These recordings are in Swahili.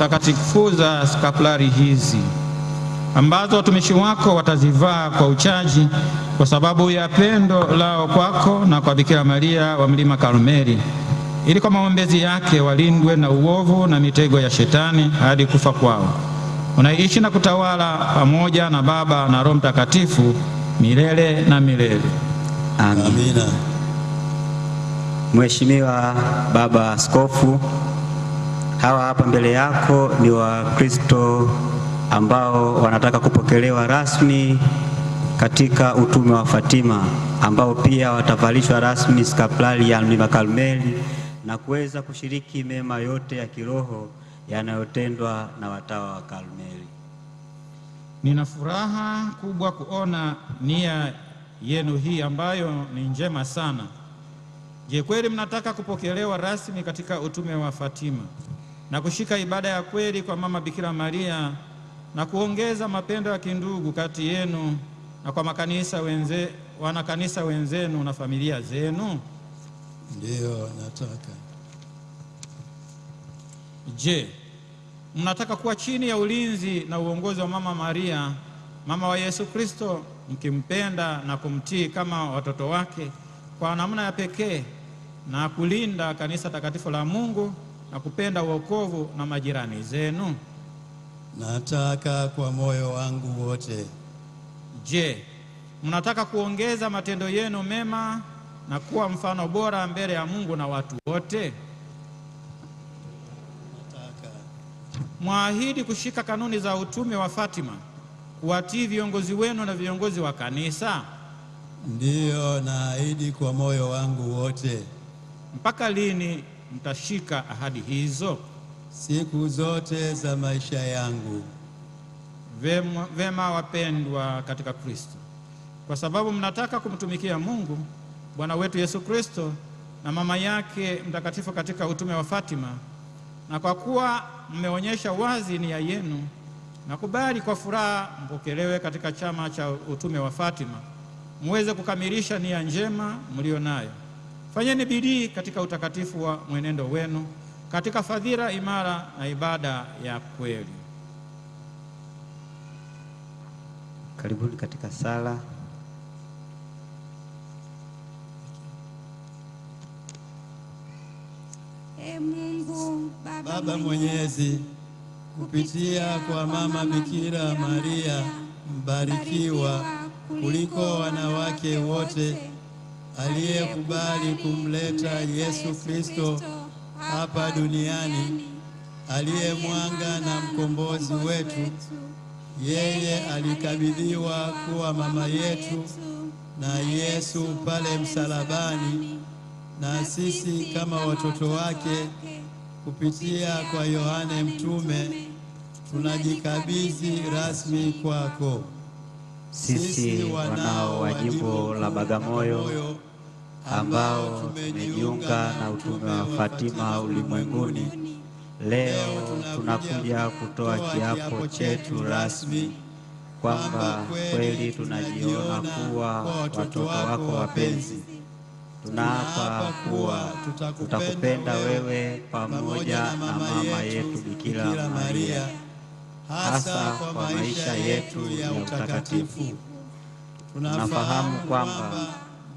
kutakatifuza skapulari hizi ambazo watumishi wako watazivaa kwa uchaji kwa sababu ya pendo lao kwako na kwa Bikira Maria wa Mlima Karmeli, ili kwa maombezi yake walindwe na uovu na mitego ya Shetani hadi kufa kwao. Unaishi na kutawala pamoja na Baba na Roho Mtakatifu milele na milele. Amina. Mheshimiwa Baba Askofu, hawa hapa mbele yako ni Wakristo ambao wanataka kupokelewa rasmi katika utume wa Fatima, ambao pia watavalishwa rasmi skapulari ya Mlima Karmeli na kuweza kushiriki mema yote ya kiroho yanayotendwa na watawa wa Karmeli. Nina furaha kubwa kuona nia yenu hii ambayo ni njema sana. Je, kweli mnataka kupokelewa rasmi katika utume wa Fatima na kushika ibada ya kweli kwa Mama Bikira Maria na kuongeza mapendo ya kindugu kati yenu na kwa wanakanisa wenzenu na familia zenu? Ndiyo, nataka. Je, mnataka kuwa chini ya ulinzi na uongozi wa Mama Maria, mama wa Yesu Kristo, mkimpenda na kumtii kama watoto wake kwa namna ya pekee, na kulinda kanisa takatifu la Mungu na kupenda wokovu na majirani zenu? Nataka kwa moyo wangu wote. Je, mnataka kuongeza matendo yenu mema na kuwa mfano bora mbele ya Mungu na watu wote? Nataka. Mwaahidi kushika kanuni za utume wa Fatima, kuwatii viongozi wenu na viongozi wa kanisa? Ndiyo, naahidi kwa moyo wangu wote. Mpaka lini mtashika ahadi hizo? Siku zote za maisha yangu. Vema wapendwa katika Kristo, kwa sababu mnataka kumtumikia Mungu Bwana wetu Yesu Kristo na mama yake mtakatifu katika utume wa Fatima, na kwa kuwa mmeonyesha wazi nia yenu, nakubali kwa furaha mpokelewe katika chama cha utume wa Fatima, muweze kukamilisha nia njema mlio nayo. Fanyeni bidii katika utakatifu wa mwenendo wenu, katika fadhila imara na ibada ya kweli. Karibuni katika sala. Mungu Baba Mwenyezi, kupitia kwa Mama Bikira Maria mbarikiwa kuliko wanawake wote, aliyekubali kumleta Yesu Kristo hapa duniani, aliye mwanga na mkombozi wetu, yeye alikabidhiwa kuwa mama yetu na Yesu pale msalabani, na sisi kama watoto wake kupitia kwa Yohane Mtume tunajikabidhi rasmi kwako. Sisi wanao wa jimbo la Bagamoyo ambao tumejiunga na utume wa Fatima ulimwenguni, leo tunakuja kutoa kiapo chetu rasmi kwamba kweli tunajiona kuwa watoto wako wapenzi. Tunaapa kuwa tutakupenda wewe pamoja na mama yetu Bikira Maria, hasa kwa maisha yetu ya utakatifu. Tunafahamu kwamba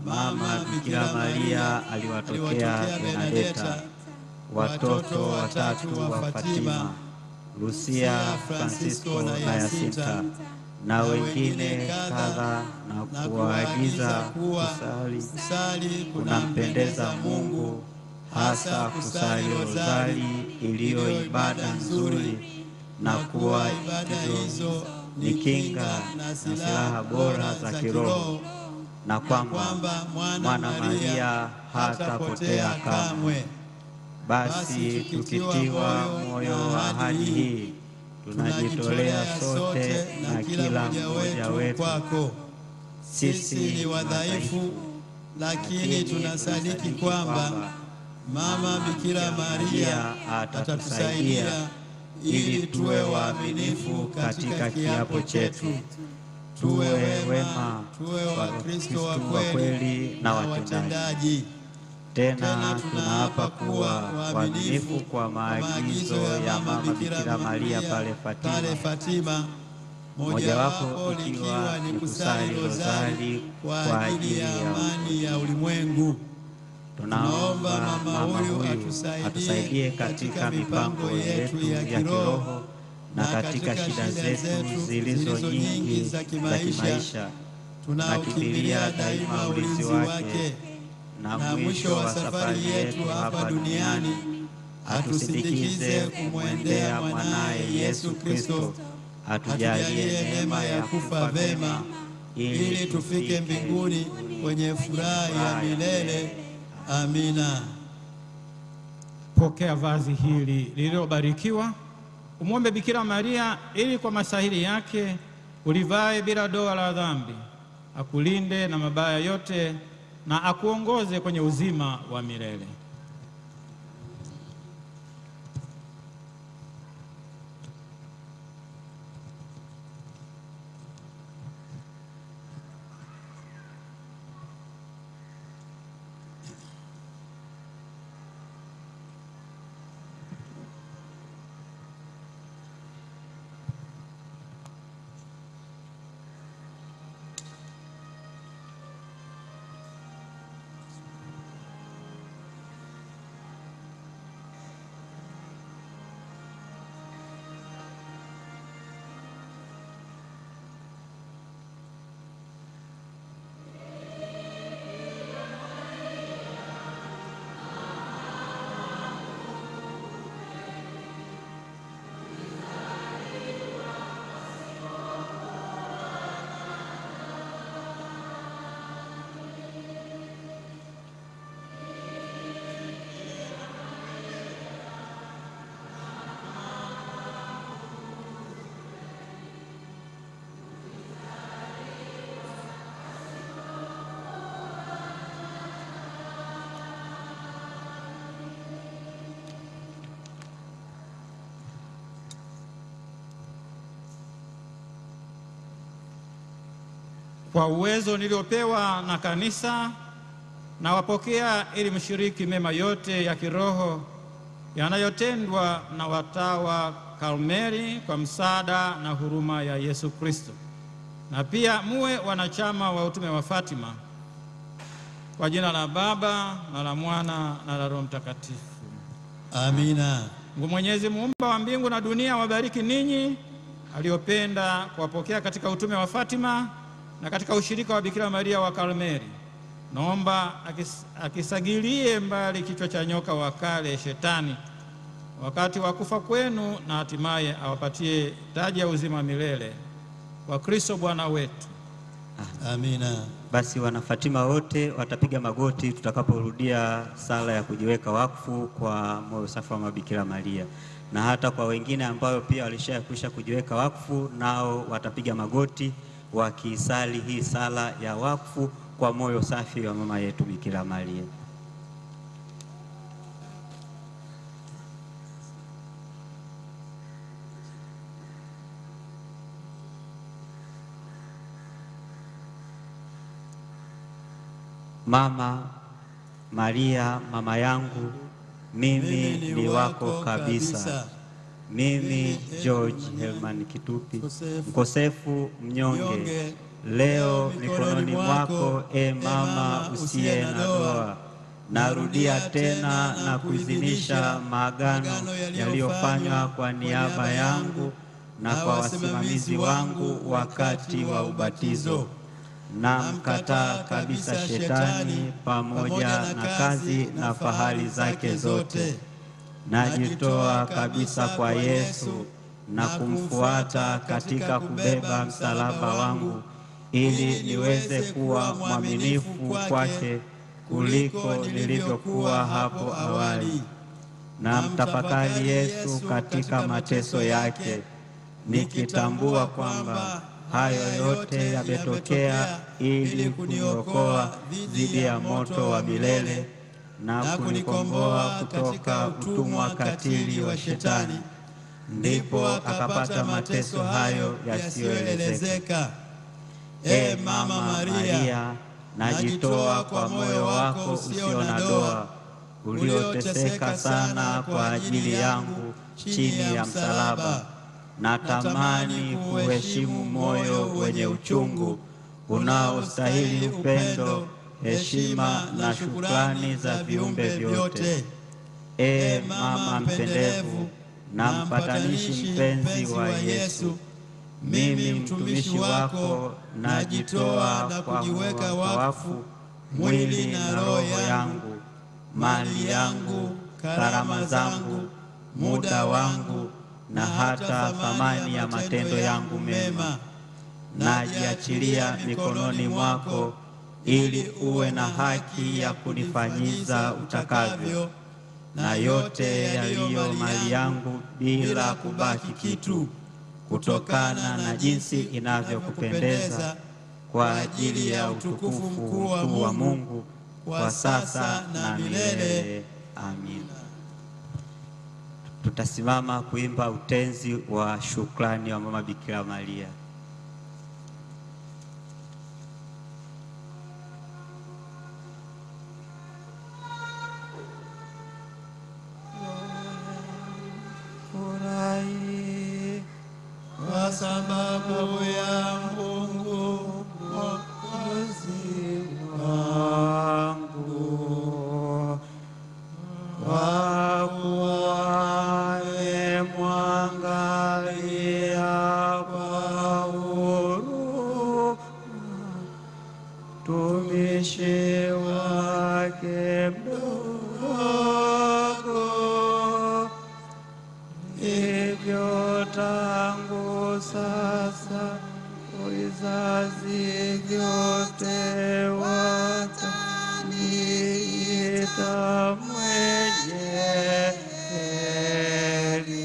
Mama Bikira Maria aliwatokea Benedetta watoto watatu wa Fatima, Lucia, Francisco na Yasinta, na wengine kadha, na kuwaagiza kusali kunampendeza Mungu, hasa kusali rozari iliyo ibada nzuri, na kuwa hizo ni kinga na silaha bora za kiroho, na kwamba Mwana Maria hatapotea kamwe. Basi tukitiwa moyo wa ahadi hii, tunajitolea sote na kila mmoja wetu. Sisi ni wadhaifu, lakini tunasadiki kwamba Mama Bikira Maria atatusaidia ili tuwe waaminifu katika kiapo chetu, tuwe wema, tuwe Wakristo wa kweli na watendaji. Tena tunaapa kuwa waaminifu kwa maagizo ya Mama Bikira Maria pale Fatima, mojawapo ikiwa ni kusali rozari kwa ajili ya amani ya ulimwengu. Tunaomba mama huyu atusaidie katika mipango yetu ya kiroho na katika shida zetu zilizo nyingi za kimaisha. Tunakimbilia daima ulinzi wake, na mwisho wa safari yetu hapa duniani atusindikize kumwendea mwanaye Yesu Kristo. Atujalie neema ya kufa vema ili tufike mbinguni kwenye furaha ya milele. Amina. Pokea vazi hili lililobarikiwa. Umwombe Bikira Maria ili kwa masahili yake ulivae bila doa la dhambi, akulinde na mabaya yote na akuongoze kwenye uzima wa milele. Kwa uwezo niliopewa na kanisa, na wapokea ili mshiriki mema yote ya kiroho yanayotendwa na watawa Karmeli kwa msaada na huruma ya Yesu Kristo. Na pia muwe wanachama wa utume wa Fatima. Kwa jina la Baba na la Mwana na la Roho Mtakatifu. Amina. Mungu Mwenyezi, muumba wa mbingu na dunia, wabariki ninyi aliopenda kuwapokea katika utume wa Fatima na katika ushirika wa Bikira Maria wa Karmeli. Naomba akisagilie mbali kichwa cha nyoka wa kale Shetani wakati wa kufa kwenu, na hatimaye awapatie taji ya uzima milele kwa Kristo Bwana wetu. Amina. Basi wanafatima wote watapiga magoti tutakaporudia sala ya kujiweka wakfu kwa moyo safi wa Bikira Maria, na hata kwa wengine ambao pia walishakwisha kujiweka wakfu, nao watapiga magoti wakisali hii sala ya wakfu kwa moyo safi wa mama yetu Bikira Maria. Mama Maria, mama yangu, mimi ni wako kabisa. Mimi George Helman Kitupi, mkosefu mnyonge, leo mikononi mwako, mama usiye na doa. Narudia tena na kuidhinisha maagano yaliyofanywa kwa niaba yangu na kwa wasimamizi wangu wakati wa ubatizo. Na mkataa kabisa Shetani pamoja na kazi na fahari zake zote. Najitoa kabisa kwa Yesu na kumfuata katika kubeba msalaba wangu, ili niweze kuwa mwaminifu kwake kuliko nilivyokuwa hapo awali. Na mtafakari Yesu katika mateso yake, nikitambua kwamba hayo yote yametokea ili kuniokoa dhidi ya moto wa milele na kunikomboa kutoka utumwa katili wa Shetani. Ndipo akapata mateso hayo yasiyoelezeka. Mama Maria, najitoa kwa moyo wako usio na doa, ulioteseka sana kwa ajili yangu chini ya msalaba. Natamani kuheshimu moyo wenye uchungu, unaostahili upendo, heshima na shukrani za viumbe vyote. Mama mpendevu na mpatanishi mpenzi wa Yesu, mimi mtumishi wako najitoa na kujiweka wakfu mwili na roho yangu, mali yangu, karama zangu, muda wangu na hata thamani ya matendo yangu mema. Najiachilia mikononi mwako ili uwe na haki ya kunifanyiza utakavyo, na yote yaliyo mali yangu bila kubaki kitu, kutokana na jinsi inavyokupendeza, kwa ajili ya utukufu mkuu wa Mungu kwa sasa na milele. Amina. Tutasimama kuimba utenzi wa shukrani wa Mama Bikira Maria. Kwa sababu ya Mungu Mwokozi wangu, kwa kuwa amemwangalia kwa huruma mtumishi wake mdogo, hivyo tangu sasa vizazi vyote wataniita mwenye heri,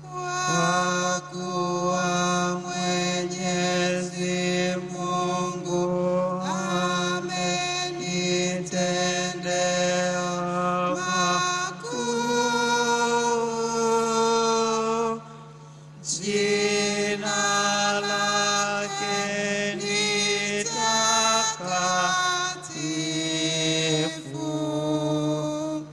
kwa kuwa Mwenyezi Mungu amenitendea makuu. Jina lake ni takatifu.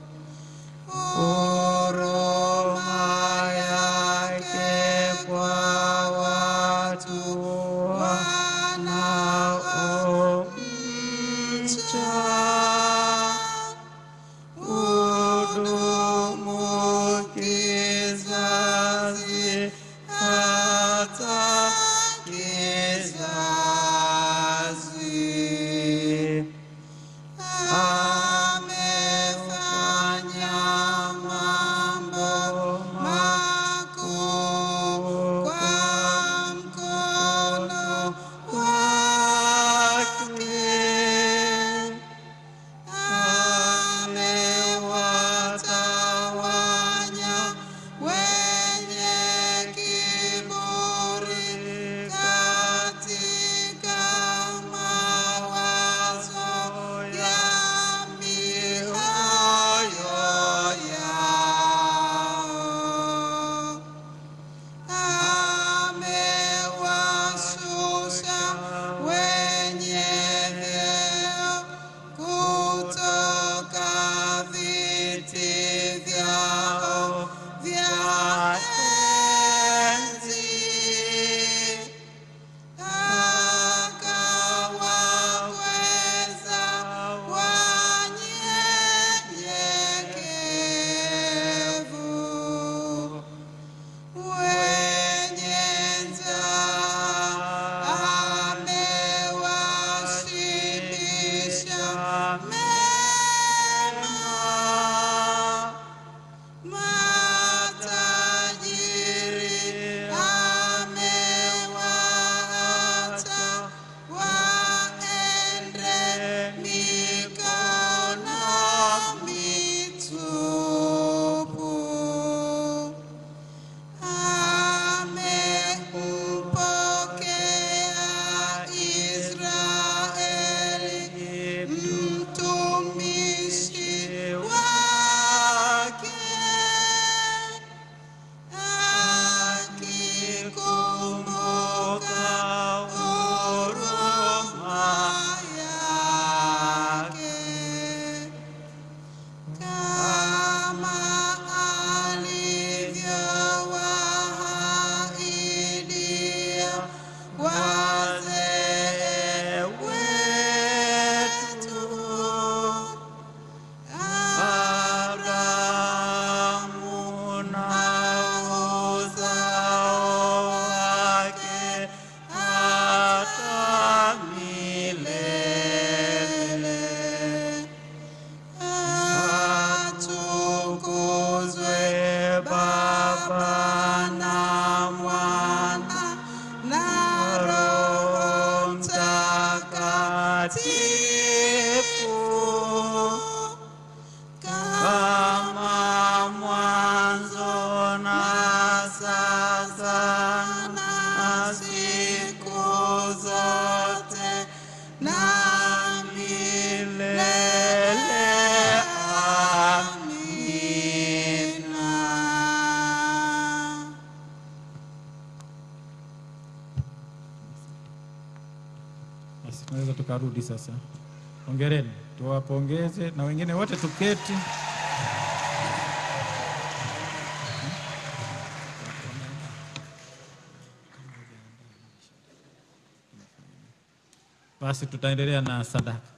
na sasa na siku zote na milele. Amina. Basi tunaweza tukarudi sasa. Hongereni, tuwapongeze na wengine wote tuketi. Basi tutaendelea na sadaka.